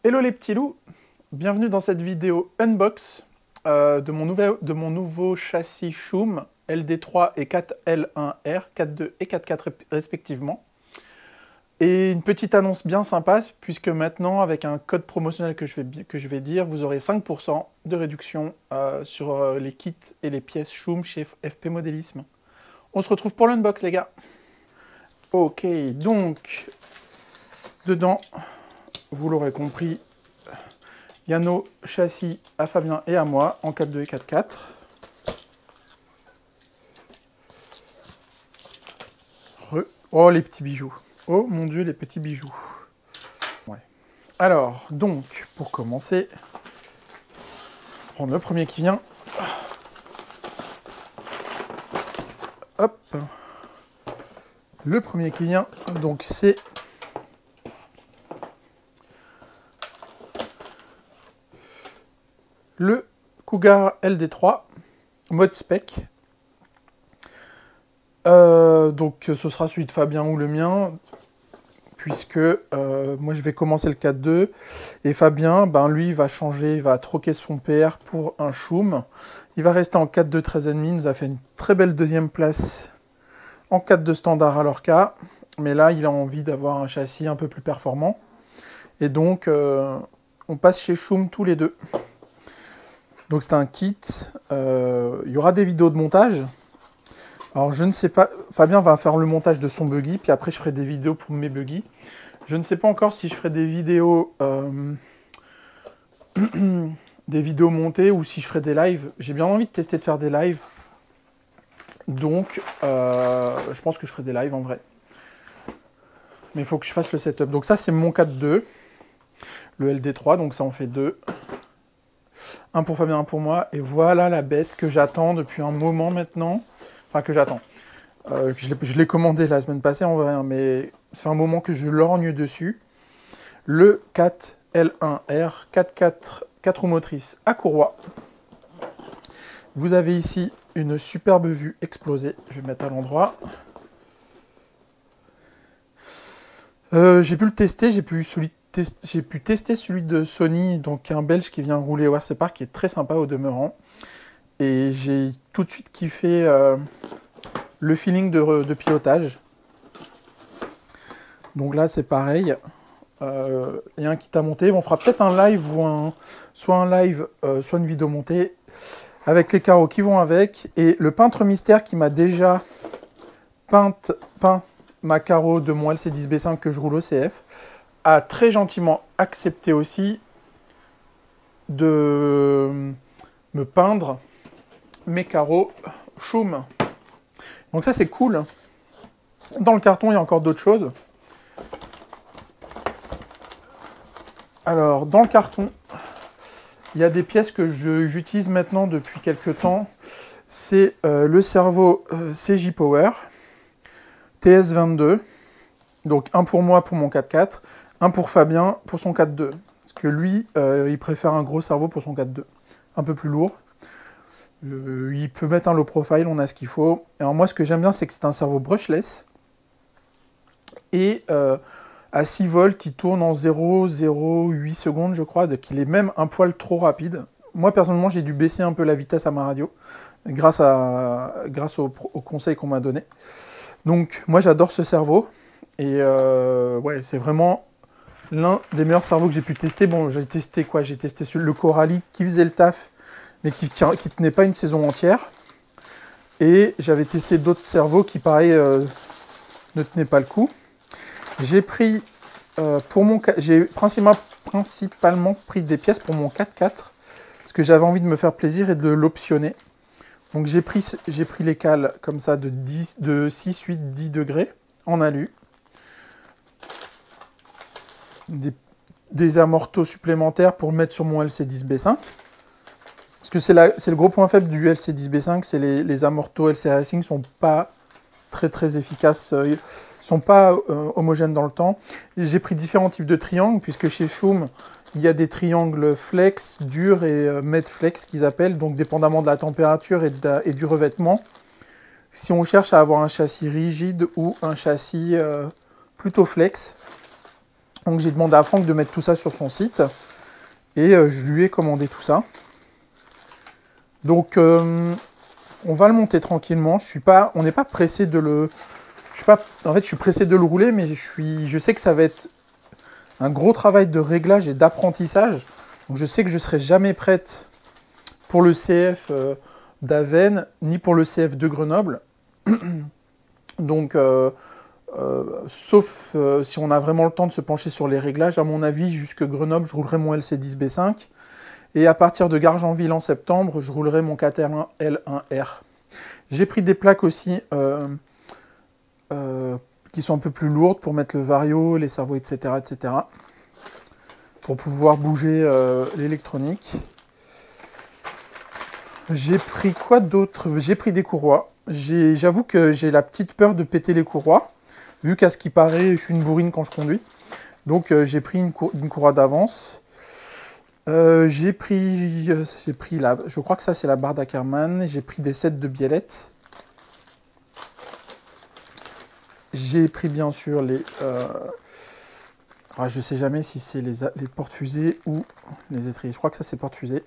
Hello les petits loups, bienvenue dans cette vidéo unbox de mon nouveau châssis Shum LD3 et 4L1R, 4.2 et 4.4 respectivement. Et une petite annonce bien sympa, puisque maintenant, avec un code promotionnel que je vais dire, vous aurez 5% de réduction sur les kits et les pièces Shum chez FP Modélisme. On se retrouve pour l'unbox les gars. Ok, donc, dedans, vous l'aurez compris, il y a nos châssis à Fabien et à moi en 4.2 et 4.4. Oh les petits bijoux. Oh mon dieu les petits bijoux. Ouais. Alors, donc, pour commencer, prendre le premier qui vient. Hop. Le premier qui vient, donc c'est le Cougar LD3 mode spec. Donc ce sera celui de Fabien ou le mien, puisque moi je vais commencer le 4.2 et Fabien, ben lui il va changer, il va troquer son PR pour un Shum. Il va rester en 4.2 13,5, il nous a fait une très belle deuxième place en 4.2 standard à Lorca, mais là il a envie d'avoir un châssis un peu plus performant. Et donc on passe chez Shum tous les deux. Donc c'est un kit, il y aura des vidéos de montage. Alors je ne sais pas, Fabien va faire le montage de son buggy, puis après je ferai des vidéos pour mes buggy. Je ne sais pas encore si je ferai des vidéos, des vidéos montées ou si je ferai des lives. J'ai bien envie de tester de faire des lives. Donc je pense que je ferai des lives en vrai. Mais il faut que je fasse le setup. Donc ça c'est mon 4.2, le LD3, donc ça en fait deux. Un pour Fabien, un pour moi. Et voilà la bête que j'attends depuis un moment maintenant. Enfin, que j'attends. Je l'ai commandé la semaine passée en vrai, hein, mais c'est un moment que je lorgne dessus. Le 4L1R 4 roues motrices à courroie. Vous avez ici une superbe vue explosée. Je vais mettre à l'endroit. J'ai pu le tester, j'ai pu tester celui de Sony, donc un Belge qui vient rouler au RC Park, qui est très sympa au demeurant. Et j'ai tout de suite kiffé le feeling de pilotage. Donc là c'est pareil. Et un kit à monter. On fera peut-être un live ou soit un live, soit une vidéo montée avec les carreaux qui vont avec. Et le peintre mystère qui m'a déjà peint ma carreau de mon LC10B5 que je roule au CF a très gentiment accepté aussi de me peindre mes carreaux Shum. Donc ça c'est cool. Dans le carton il y a encore d'autres choses. Alors dans le carton il y a des pièces que j'utilise maintenant depuis quelques temps. C'est le servo CJ Power TS22. Donc un pour moi pour mon 4.4, un pour Fabien pour son 4.2. Parce que lui il préfère un gros servo pour son 4.2. Un peu plus lourd. Il peut mettre un low profile, on a ce qu'il faut. Alors moi ce que j'aime bien c'est que c'est un servo brushless. Et à 6 volts, il tourne en 0,08 secondes je crois, donc il est même un poil trop rapide. Moi personnellement j'ai dû baisser un peu la vitesse à ma radio, grâce au conseil qu'on m'a donné. Donc moi j'adore ce servo. Et ouais, c'est vraiment l'un des meilleurs servos que j'ai pu tester. Bon, j'ai testé quoi? J'ai testé le Coralie qui faisait le taf, mais qui tenait pas une saison entière. Et j'avais testé d'autres servos qui, pareil, ne tenaient pas le coup. J'ai pris, j'ai principalement pris des pièces pour mon 4x4, parce que j'avais envie de me faire plaisir et de l'optionner. Donc j'ai pris les cales comme ça de 6, 8, 10 degrés en alu. Des amortos supplémentaires pour mettre sur mon LC10B5. Parce que c'est le gros point faible du LC10B5, c'est les amortos LC Racing sont pas très efficaces, ils sont pas homogènes dans le temps. J'ai pris différents types de triangles, puisque chez Shum, il y a des triangles flex, durs et med flex qu'ils appellent, donc dépendamment de la température et du revêtement. Si on cherche à avoir un châssis rigide ou un châssis plutôt flex, Donc j'ai demandé à Franck de mettre tout ça sur son site. Et je lui ai commandé tout ça. Donc on va le monter tranquillement. On n'est pas pressé de le... En fait, je suis pressé de le rouler, mais je sais que ça va être un gros travail de réglage et d'apprentissage. Donc je sais que je ne serai jamais prête pour le CF d'Avesnes, ni pour le CF de Grenoble. Donc, sauf si on a vraiment le temps de se pencher sur les réglages, à mon avis, jusque Grenoble, je roulerai mon LC10B5. Et à partir de Gargenville en septembre, je roulerai mon 4L1R. J'ai pris des plaques aussi qui sont un peu plus lourdes pour mettre le vario, les servos, etc. etc. pour pouvoir bouger l'électronique. J'ai pris quoi d'autre? J'ai pris des courroies. J'avoue que j'ai la petite peur de péter les courroies, vu qu'à ce qui paraît, je suis une bourrine quand je conduis. Donc j'ai pris une courroie d'avance. J'ai pris je crois que ça c'est la barre d'Ackerman. J'ai pris des sets de biellettes. J'ai pris bien sûr les... je sais jamais si c'est les porte-fusées ou les étriers. Je crois que ça c'est porte-fusée.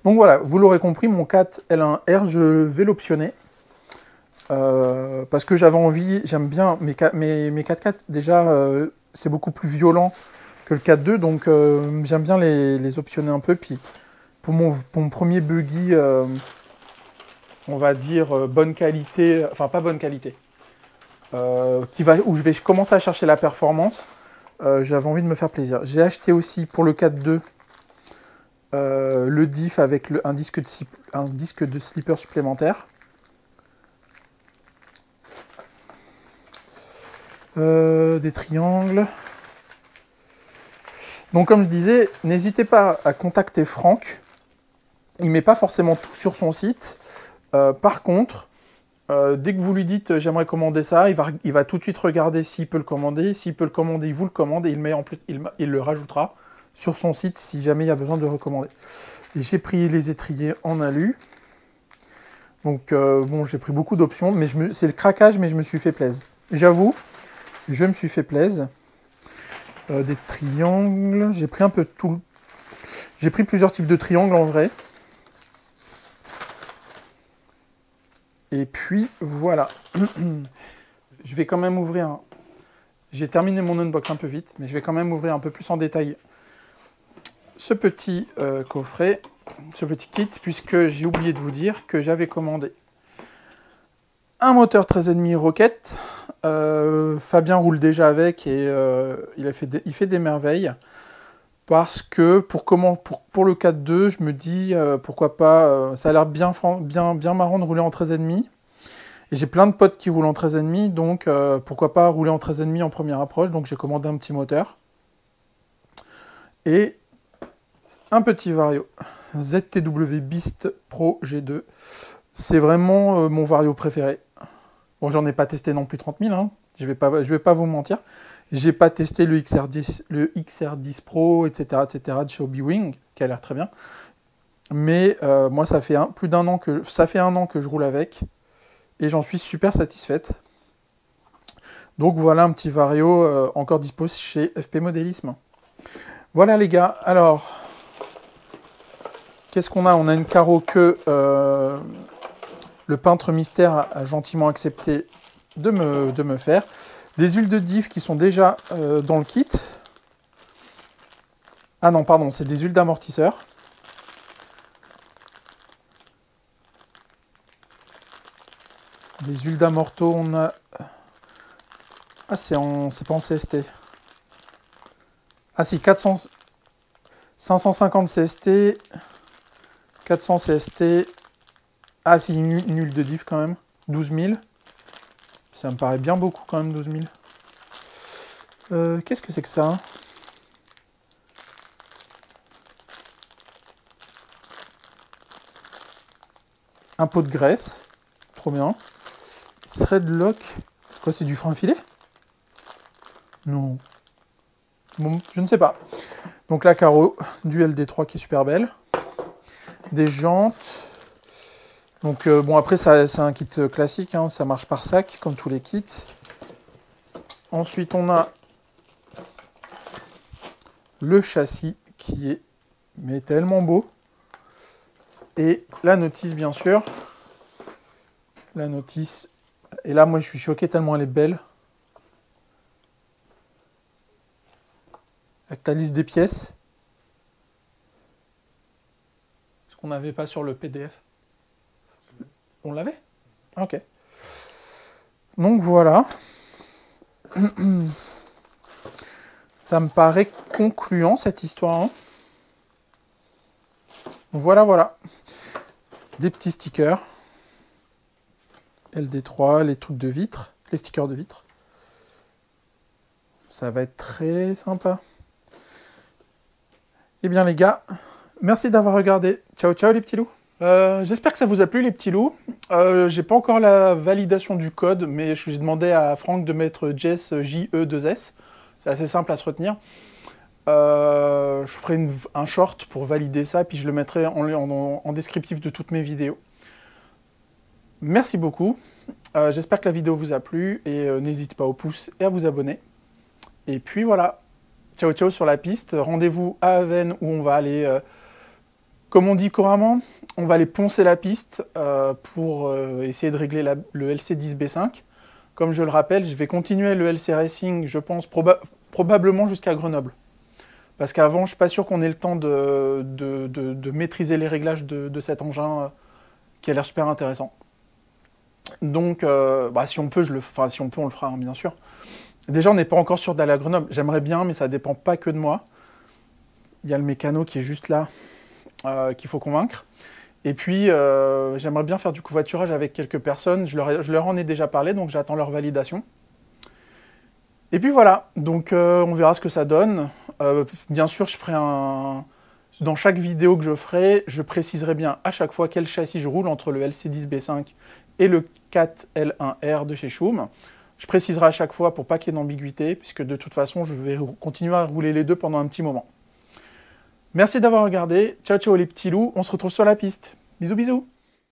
Donc voilà, vous l'aurez compris, mon 4L1R, je vais l'optionner. Parce que j'avais envie, j'aime bien mes 4x4, déjà, c'est beaucoup plus violent que le 4.2, donc j'aime bien les optionner un peu. Puis pour mon premier buggy, on va dire bonne qualité, enfin pas bonne qualité, où je vais commencer à chercher la performance, j'avais envie de me faire plaisir. J'ai acheté aussi pour le 4.2 le diff avec un disque de slipper supplémentaire. Des triangles. Donc comme je disais, n'hésitez pas à contacter Franck. Il ne met pas forcément tout sur son site. Par contre, dès que vous lui dites j'aimerais commander ça, il va tout de suite regarder s'il peut le commander. S'il peut le commander, il vous le commande et il le rajoutera sur son site si jamais il y a besoin de le recommander. J'ai pris les étriers en alu. Donc bon, j'ai pris beaucoup d'options, mais c'est le craquage, mais je me suis fait plaisir. J'avoue, je me suis fait plaisir. Des triangles, j'ai pris un peu tout. J'ai pris plusieurs types de triangles en vrai. Et puis voilà. Je vais quand même ouvrir. J'ai terminé mon unbox un peu vite, mais je vais quand même ouvrir un peu plus en détail ce petit coffret, ce petit kit, puisque j'ai oublié de vous dire que j'avais commandé un moteur 13,5 Rocket. Fabien roule déjà avec et il fait des merveilles. Parce que pour le 4.2, je me dis pourquoi pas, ça a l'air bien marrant de rouler en 13,5. Et j'ai plein de potes qui roulent en 13,5, donc pourquoi pas rouler en 13,5 en première approche. Donc j'ai commandé un petit moteur. Et un petit Vario ZTW Beast Pro G2. C'est vraiment mon Vario préféré. Bon, j'en ai pas testé non plus 30 000, hein. Je vais pas vous mentir. J'ai pas testé le XR10 Pro, etc., de chez Hobby-Wing, qui a l'air très bien. Mais moi, ça fait un an que je roule avec. Et j'en suis super satisfaite. Donc voilà un petit Vario encore dispo chez FP Modélisme. Voilà les gars. Alors, qu'est-ce qu'on a? On a une carreau que le peintre mystère a gentiment accepté de me faire. Des huiles de diff qui sont déjà dans le kit. Ah non, pardon, c'est des huiles d'amortisseur. Des huiles d'amorto, on a... Ah, c'est pas en CST. Ah si, 550 CST, 400 CST. Ah si, une huile de diff quand même, 12 000. Ça me paraît bien beaucoup quand même, 12 000. Qu'est-ce que c'est que ça, hein? Un pot de graisse. Trop bien. Threadlock. C'est quoi, c'est du frein filet? Non. Bon, je ne sais pas. Donc la carreau du LD3 qui est super belle. Des jantes. Donc bon, après c'est un kit classique, hein, ça marche par sac comme tous les kits. Ensuite, on a le châssis qui est mais tellement beau. Et la notice, bien sûr. La notice. Et là, moi, je suis choqué tellement elle est belle. Avec ta liste des pièces. Ce qu'on n'avait pas sur le PDF. On l'avait? Ok. Donc voilà. Ça me paraît concluant cette histoire. Hein. Voilà, voilà. Des petits stickers. LD3, les trucs de vitre. Les stickers de vitre. Ça va être très sympa. Eh bien les gars, merci d'avoir regardé. Ciao, ciao les petits loups. J'espère que ça vous a plu les petits loups. J'ai pas encore la validation du code, mais j'ai demandé à Franck de mettre Jess JE2S. C'est assez simple à se retenir. Je ferai un short pour valider ça, puis je le mettrai en descriptif de toutes mes vidéos. Merci beaucoup. J'espère que la vidéo vous a plu, et n'hésitez pas au pouce et à vous abonner. Et puis voilà. Ciao ciao sur la piste. Rendez-vous à Aven où on va aller, comme on dit couramment, on va aller poncer la piste pour essayer de régler le LC10B5. Comme je le rappelle, je vais continuer le LC Racing, je pense, probablement jusqu'à Grenoble. Parce qu'avant, je ne suis pas sûr qu'on ait le temps de maîtriser les réglages de cet engin qui a l'air super intéressant. Donc, si on peut, si on peut, on le fera, hein, bien sûr. Déjà, on n'est pas encore sûr d'aller à Grenoble. J'aimerais bien, mais ça ne dépend pas que de moi. Il y a le mécano qui est juste là, qu'il faut convaincre. Et puis, j'aimerais bien faire du covoiturage avec quelques personnes. Je leur en ai déjà parlé, donc j'attends leur validation. Et puis voilà, donc on verra ce que ça donne. Bien sûr, je ferai dans chaque vidéo que je ferai, je préciserai bien à chaque fois quel châssis je roule entre le LC10B5 et le 4L1R de chez Schum. Je préciserai à chaque fois pour pas qu'il y ait d'ambiguïté, puisque de toute façon, je vais continuer à rouler les deux pendant un petit moment. Merci d'avoir regardé. Ciao, ciao les petits loups. On se retrouve sur la piste. Bisous, bisous.